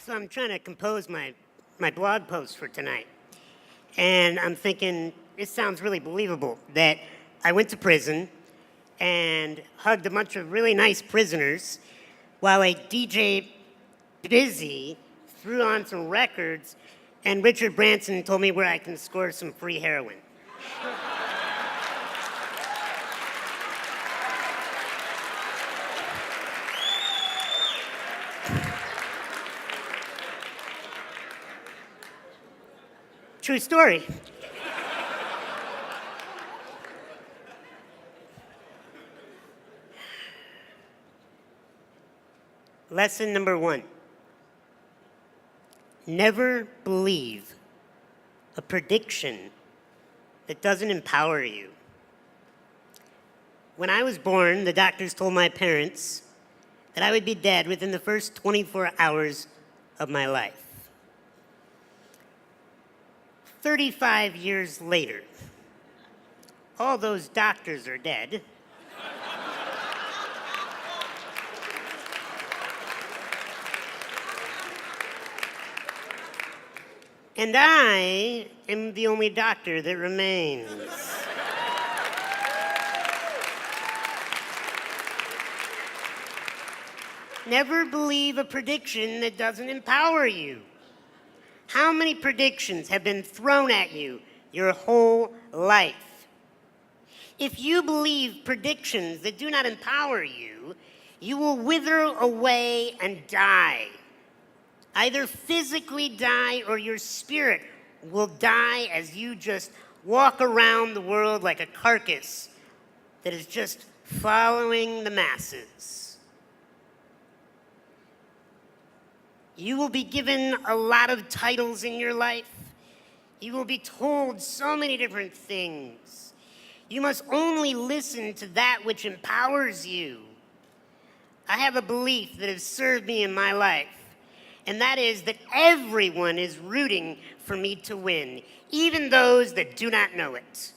So I'm trying to compose my blog post for tonight. And I'm thinking, this sounds really believable, that I went to prison and hugged a bunch of really nice prisoners while a DJ Busy threw on some records and Richard Branson told me where I can score some free heroin. True story. Lesson number 1. Never believe a prediction that doesn't empower you. When I was born, the doctors told my parents that I would be dead within the first 24 hours of my life. 35 years later, all those doctors are dead. And I am the only doctor that remains. Never believe a prediction that doesn't empower you. How many predictions have been thrown at you your whole life? If you believe predictions that do not empower you, you will wither away and die. Either physically die or your spirit will die as you just walk around the world like a carcass that is just following the masses. You will be given a lot of titles in your life. You will be told so many different things. You must only listen to that which empowers you. I have a belief that has served me in my life, and that is that everyone is rooting for me to win, even those that do not know it.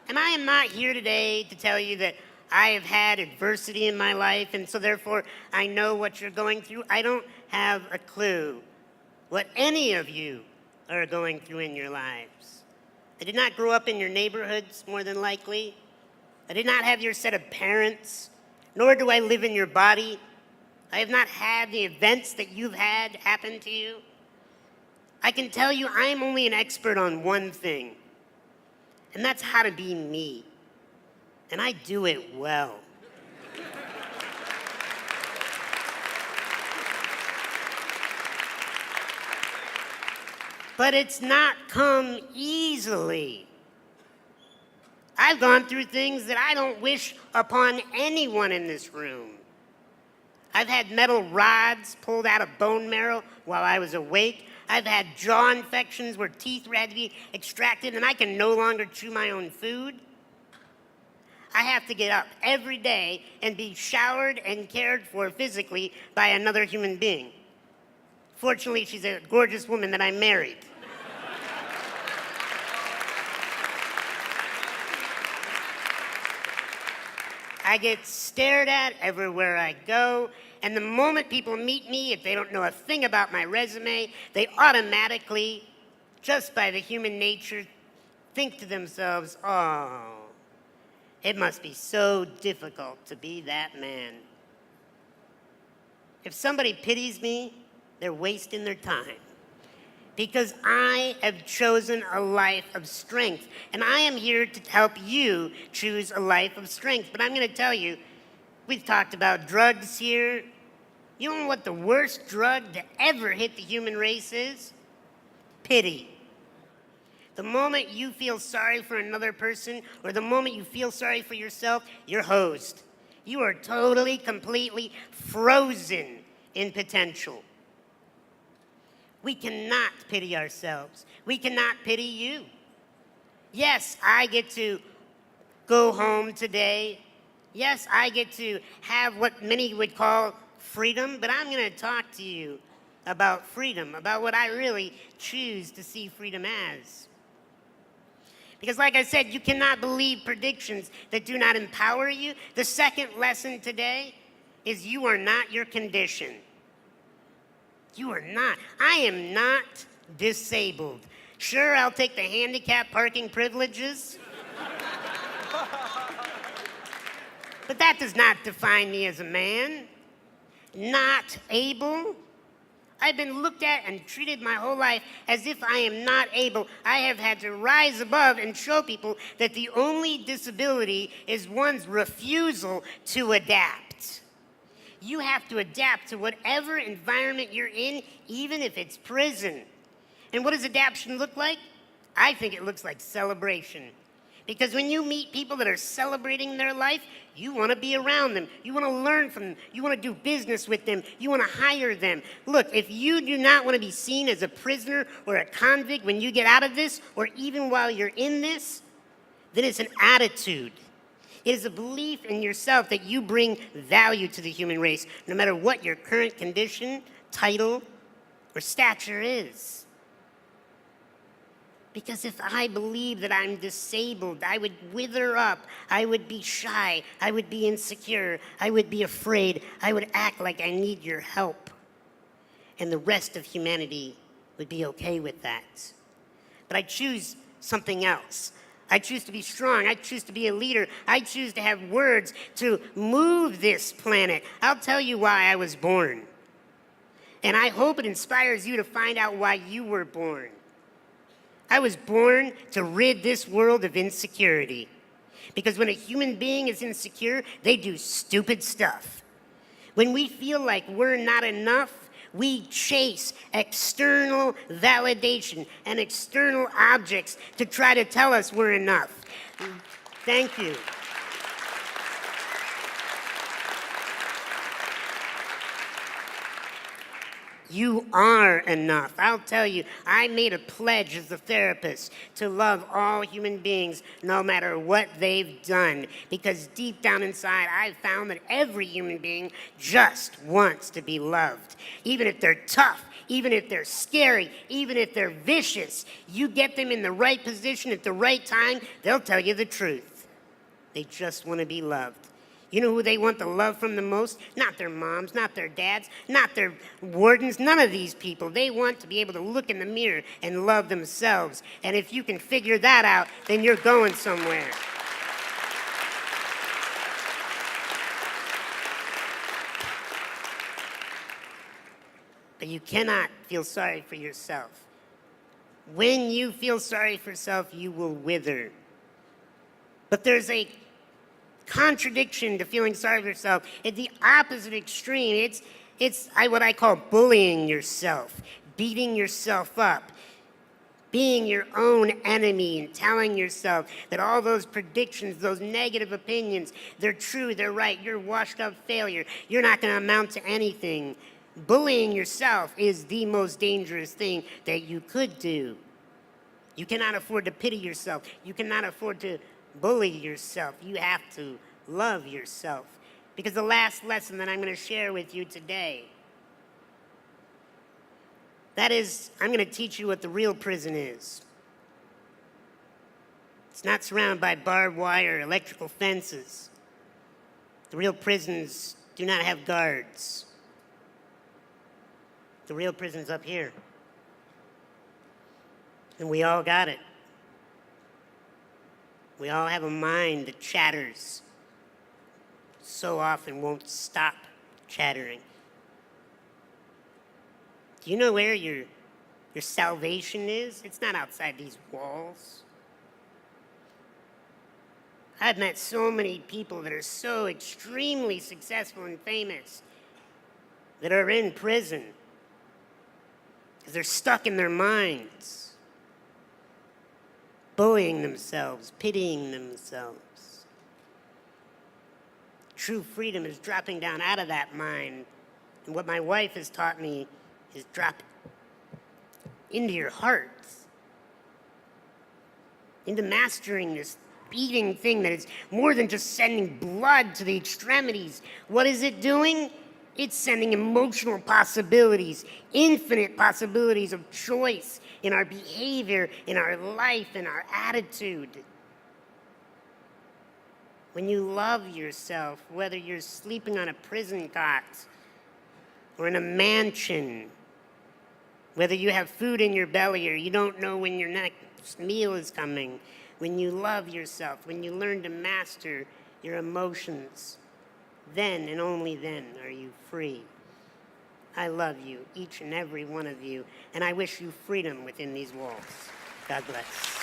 And I am not here today to tell you that I have had adversity in my life, and so therefore I know what you're going through. I don't have a clue what any of you are going through in your lives. I did not grow up in your neighborhoods, more than likely. I did not have your set of parents, nor do I live in your body. I have not had the events that you've had happen to you. I can tell you I'm only an expert on one thing, and that's how to be me. And I do it well. But it's not come easily. I've gone through things that I don't wish upon anyone in this room. I've had metal rods pulled out of bone marrow while I was awake. I've had jaw infections where teeth had to be extracted and I can no longer chew my own food. I have to get up every day and be showered and cared for physically by another human being. Fortunately, she's a gorgeous woman that I married. I get stared at everywhere I go, and the moment people meet me, if they don't know a thing about my resume, they automatically, just by the human nature, think to themselves, oh, it must be so difficult to be that man. If somebody pities me, they're wasting their time. Because I have chosen a life of strength. And I am here to help you choose a life of strength. But I'm going to tell you, we've talked about drugs here. You know what the worst drug to ever hit the human race is? Pity. The moment you feel sorry for another person, or the moment you feel sorry for yourself, you're hosed. You are totally, completely frozen in potential. We cannot pity ourselves. We cannot pity you. Yes, I get to go home today. Yes, I get to have what many would call freedom, but I'm going to talk to you about freedom, about what I really choose to see freedom as. Because like I said, you cannot believe predictions that do not empower you. The second lesson today is you are not your condition. You are not. I am not disabled. Sure, I'll take the handicap parking privileges. But that does not define me as a man. Not able. I've been looked at and treated my whole life as if I am not able. I have had to rise above and show people that the only disability is one's refusal to adapt. You have to adapt to whatever environment you're in, even if it's prison. And what does adaptation look like? I think it looks like celebration. Because when you meet people that are celebrating their life, you want to be around them. You want to learn from them. You want to do business with them. You want to hire them. Look, if you do not want to be seen as a prisoner or a convict when you get out of this, or even while you're in this, then it's an attitude. It is a belief in yourself that you bring value to the human race, no matter what your current condition, title, or stature is. Because if I believe that I'm disabled, I would wither up, I would be shy, I would be insecure, I would be afraid, I would act like I need your help. And the rest of humanity would be okay with that. But I choose something else. I choose to be strong, I choose to be a leader, I choose to have words to move this planet. I'll tell you why I was born. And I hope it inspires you to find out why you were born. I was born to rid this world of insecurity. Because when a human being is insecure, they do stupid stuff. When we feel like we're not enough, we chase external validation and external objects to try to tell us we're enough. Thank you. You are enough. I'll tell you, I made a pledge as a therapist to love all human beings no matter what they've done. Because deep down inside, I've found that every human being just wants to be loved. Even if they're tough, even if they're scary, even if they're vicious, you get them in the right position at the right time, they'll tell you the truth. They just want to be loved. You know who they want the love from the most? Not their moms, not their dads, not their wardens, none of these people. They want to be able to look in the mirror and love themselves. And if you can figure that out, then you're going somewhere. But you cannot feel sorry for yourself. When you feel sorry for yourself, you will wither. But there's a contradiction to feeling sorry for yourself. At the opposite extreme, it's what I call bullying yourself, beating yourself up, being your own enemy and telling yourself that all those predictions, those negative opinions, they're true, they're right, you're washed up failure, you're not going to amount to anything. Bullying yourself is the most dangerous thing that you could do. You cannot afford to pity yourself. You cannot afford to bully yourself. You have to love yourself. Because the last lesson that I'm going to share with you today, that is, I'm going to teach you what the real prison is. It's not surrounded by barbed wire or electrical fences. The real prisons do not have guards. The real prison's up here. And we all got it. We all have a mind that chatters, so often won't stop chattering. Do you know where your salvation is? It's not outside these walls. I've met so many people that are so extremely successful and famous that are in prison because they're stuck in their minds, bullying themselves, pitying themselves. True freedom is dropping down out of that mind. And what my wife has taught me is drop into your heart, into mastering this beating thing that is more than just sending blood to the extremities. What is it doing? It's sending emotional possibilities, infinite possibilities of choice in our behavior, in our life, in our attitude. When you love yourself, whether you're sleeping on a prison cot or in a mansion Whether you have food in your belly or you don't know when your next meal is coming, when you love yourself, when you learn to master your emotions, then and only then are you free. I love you, each and every one of you, and I wish you freedom within these walls. God bless.